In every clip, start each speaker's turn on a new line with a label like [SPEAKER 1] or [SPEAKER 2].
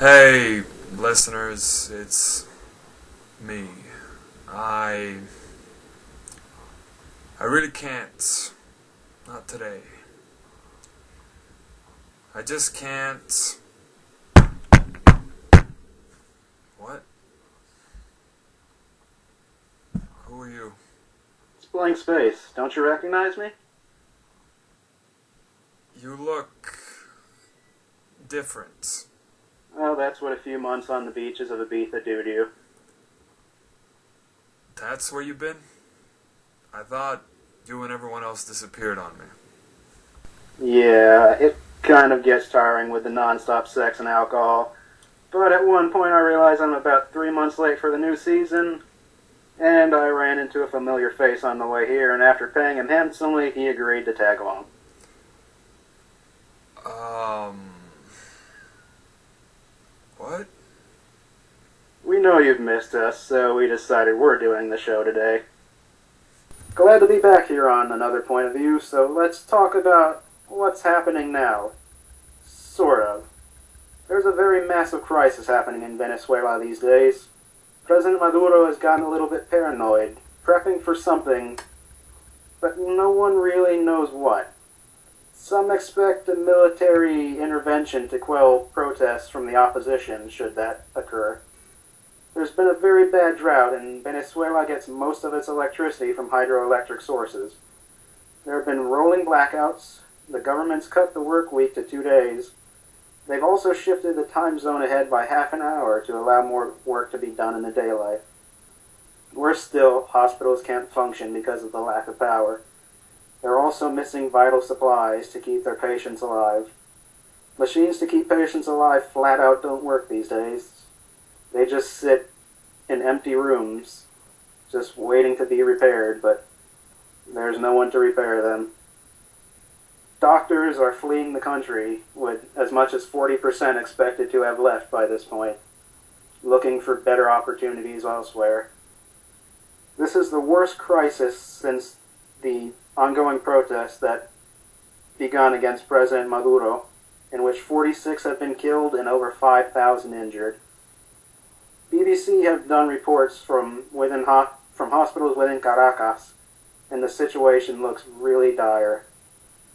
[SPEAKER 1] Hey, listeners, it's me. I I really can't. Not today. I just can't. What? Who are you?
[SPEAKER 2] It's blank space. Don't you recognize me?
[SPEAKER 1] You look different.
[SPEAKER 2] Well, that's what a few months on the beaches of Ibiza do to you.
[SPEAKER 1] That's where you've been? I thought you and everyone else disappeared on me.
[SPEAKER 2] Yeah, it kind of gets tiring with the non-stop sex and alcohol. But at one point I realized I'm about 3 months late for the new season, and I ran into a familiar face on the way here, and after paying him handsomely, he agreed to tag along.
[SPEAKER 1] What?
[SPEAKER 2] We know you've missed us, so we decided we're doing the show today. Glad to be back here on Another Point of View, so let's talk about what's happening now. Sort of. There's a very massive crisis happening in Venezuela these days. President Maduro has gotten a little bit paranoid, prepping for something, but no one really knows what. Some expect a military intervention to quell protests from the opposition, should that occur. There's been a very bad drought, and Venezuela gets most of its electricity from hydroelectric sources. There have been rolling blackouts, the government's cut the work week to 2 days. They've also shifted the time zone ahead by half an hour to allow more work to be done in the daylight. Worse still, hospitals can't function because of the lack of power. They're also missing vital supplies to keep their patients alive. Machines to keep patients alive flat out don't work these days. They just sit in empty rooms, just waiting to be repaired, but there's no one to repair them. Doctors are fleeing the country, with as much as 40% expected to have left by this point, looking for better opportunities elsewhere. This is the worst crisis since the ongoing protests that begun against President Maduro, in which 46 have been killed and over 5,000 injured. BBC have done reports from hospitals within Caracas, and the situation looks really dire.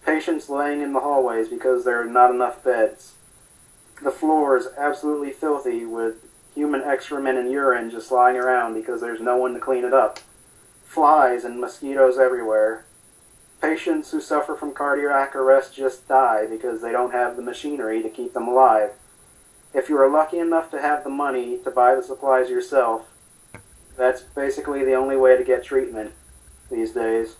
[SPEAKER 2] Patients laying in the hallways because there are not enough beds. The floor is absolutely filthy with human excrement and urine just lying around because there's no one to clean it up. Flies and mosquitoes everywhere. Patients who suffer from cardiac arrest just die because they don't have the machinery to keep them alive. If you are lucky enough to have the money to buy the supplies yourself, that's basically the only way to get treatment these days.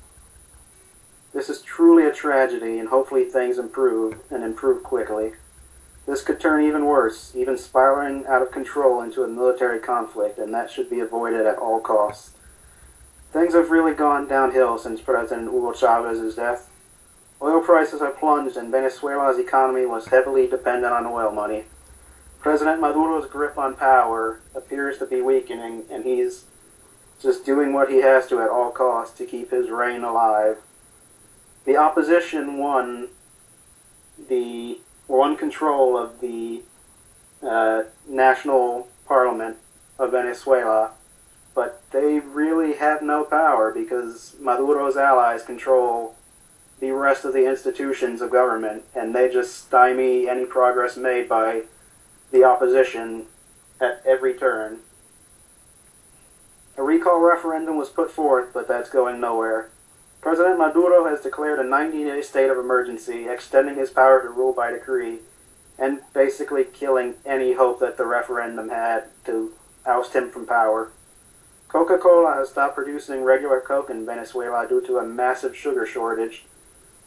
[SPEAKER 2] This is truly a tragedy, and hopefully things improve, and improve quickly. This could turn even worse, even spiraling out of control into a military conflict, and that should be avoided at all costs. Things have really gone downhill since President Hugo Chavez's death. Oil prices have plunged, and Venezuela's economy was heavily dependent on oil money. President Maduro's grip on power appears to be weakening, and he's just doing what he has to at all costs to keep his reign alive. The opposition won control of the national parliament of Venezuela, but they really have no power because Maduro's allies control the rest of the institutions of government, and they just stymie any progress made by the opposition at every turn. A recall referendum was put forth, but that's going nowhere. President Maduro has declared a 90-day state of emergency, extending his power to rule by decree, and basically killing any hope that the referendum had to oust him from power. Coca-Cola has stopped producing regular Coke in Venezuela due to a massive sugar shortage.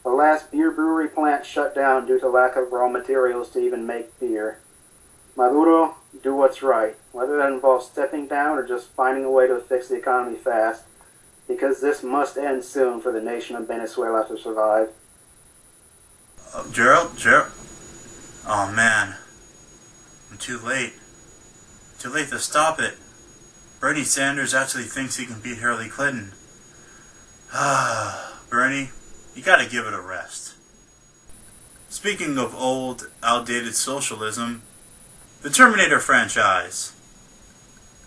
[SPEAKER 2] The last beer brewery plant shut down due to lack of raw materials to even make beer. Maduro, do what's right, whether that involves stepping down or just finding a way to fix the economy fast, because this must end soon for the nation of Venezuela to survive.
[SPEAKER 3] Gerald? Oh man, I'm too late. Too late to stop it. Bernie Sanders actually thinks he can beat Hillary Clinton. Bernie, you gotta give it a rest. Speaking of old, outdated socialism, The Terminator franchise.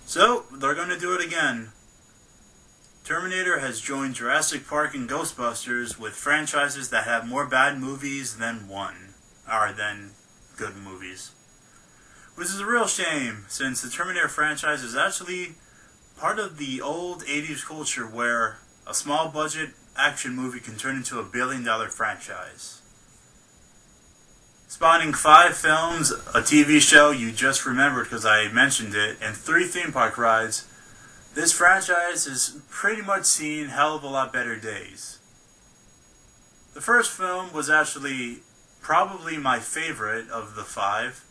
[SPEAKER 3] So, they're going to do it again. Terminator has joined Jurassic Park and Ghostbusters with franchises that have more bad movies than good movies. Which is a real shame, since the Terminator franchise is actually part of the old 80s culture where a small budget action movie can turn into a billion-dollar franchise. Spawning 5 films, a TV show you just remembered because I mentioned it, and 3 theme park rides, this franchise has pretty much seen hell of a lot better days. The first film was actually probably my favorite of the 5,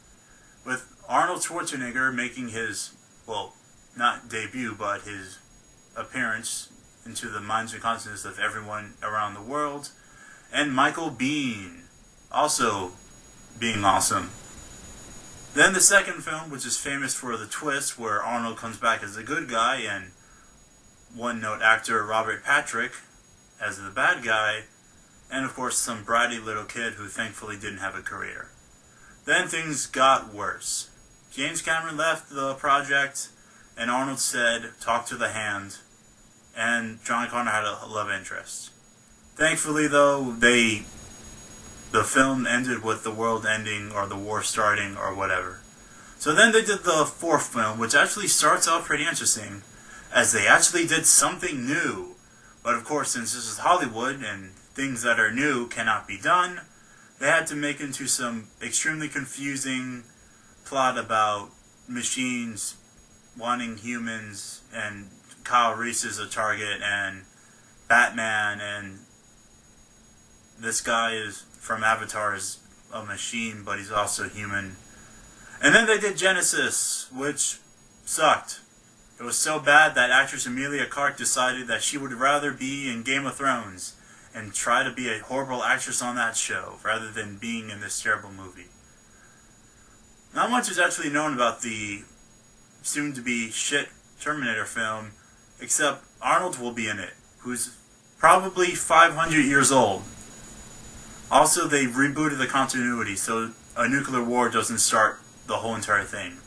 [SPEAKER 3] with Arnold Schwarzenegger making his, well, not debut, but his appearance into the minds and consciousness of everyone around the world, and Michael Biehn also being awesome. Then the second film, which is famous for the twist where Arnold comes back as the good guy and one-note actor Robert Patrick as the bad guy, and of course some bratty little kid who thankfully didn't have a career. Then things got worse. James Cameron left the project and Arnold said, "Talk to the hand," and John Connor had a love interest. Thankfully though, the film ended with the world ending or the war starting or whatever. So then they did the fourth film, which actually starts off pretty interesting, as they actually did something new. But of course, since this is Hollywood and things that are new cannot be done, they had to make into some extremely confusing plot about machines wanting humans, and Kyle Reese is a target, and Batman, and this guy is from Avatar is a machine, but he's also human. And then they did Genesis, which sucked. It was so bad that actress Emilia Clarke decided that she would rather be in Game of Thrones and try to be a horrible actress on that show, rather than being in this terrible movie. Not much is actually known about the soon-to-be shit Terminator film, except Arnold will be in it, who's probably 500 years old. Also, they rebooted the continuity, so a nuclear war doesn't start the whole entire thing.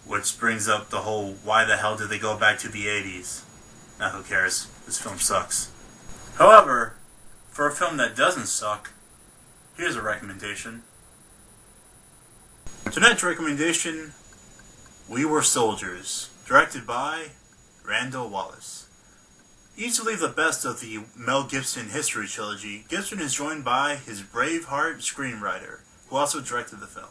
[SPEAKER 3] Which brings up the whole, why the hell did they go back to the 80s? Now, who cares? This film sucks. However, for a film that doesn't suck, here's a recommendation. Tonight's recommendation, We Were Soldiers, directed by Randall Wallace. Easily the best of the Mel Gibson history trilogy, Gibson is joined by his Braveheart screenwriter, who also directed the film.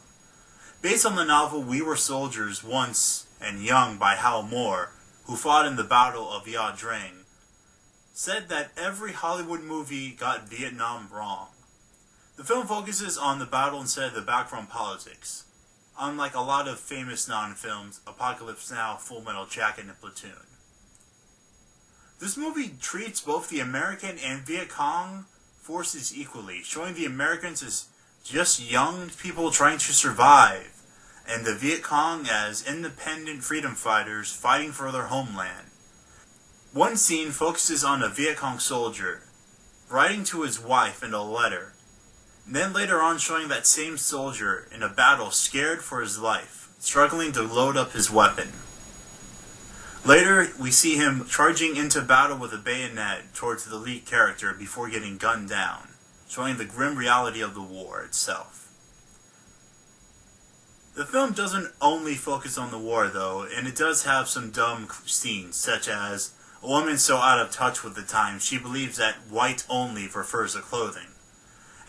[SPEAKER 3] Based on the novel We Were Soldiers Once and Young by Hal Moore, who fought in the Battle of Ya Drang, said that every Hollywood movie got Vietnam wrong. The film focuses on the battle instead of the background politics, unlike a lot of famous non-films, Apocalypse Now, Full Metal Jacket, and Platoon. This movie treats both the American and Viet Cong forces equally, showing the Americans as just young people trying to survive, and the Viet Cong as independent freedom fighters fighting for their homeland. One scene focuses on a Viet Cong soldier writing to his wife in a letter, and then later on showing that same soldier in a battle scared for his life, struggling to load up his weapon. Later, we see him charging into battle with a bayonet towards the lead character before getting gunned down, showing the grim reality of the war itself. The film doesn't only focus on the war, though, and it does have some dumb scenes, such as a woman so out of touch with the times she believes that white only refers to clothing.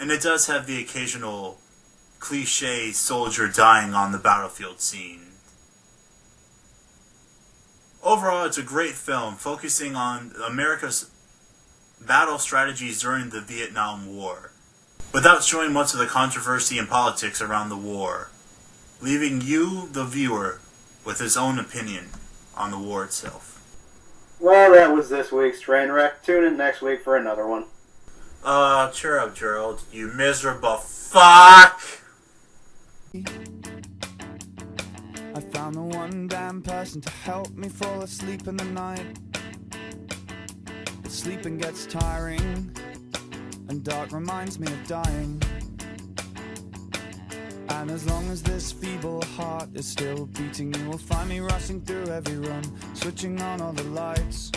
[SPEAKER 3] And it does have the occasional cliché soldier dying on the battlefield scene. Overall, it's a great film focusing on America's battle strategies during the Vietnam War, without showing much of the controversy and politics around the war, leaving you, the viewer, with his own opinion on the war itself.
[SPEAKER 2] Well, that was this week's Trainwreck. Tune in next week for another one.
[SPEAKER 3] Cheer up, Gerald, you miserable fuck!
[SPEAKER 4] I found the one damn person to help me fall asleep in the night. But sleeping gets tiring, and dark reminds me of dying. And And as long as this feeble heart is still beating, you will find me rushing through every room, switching on all the lights.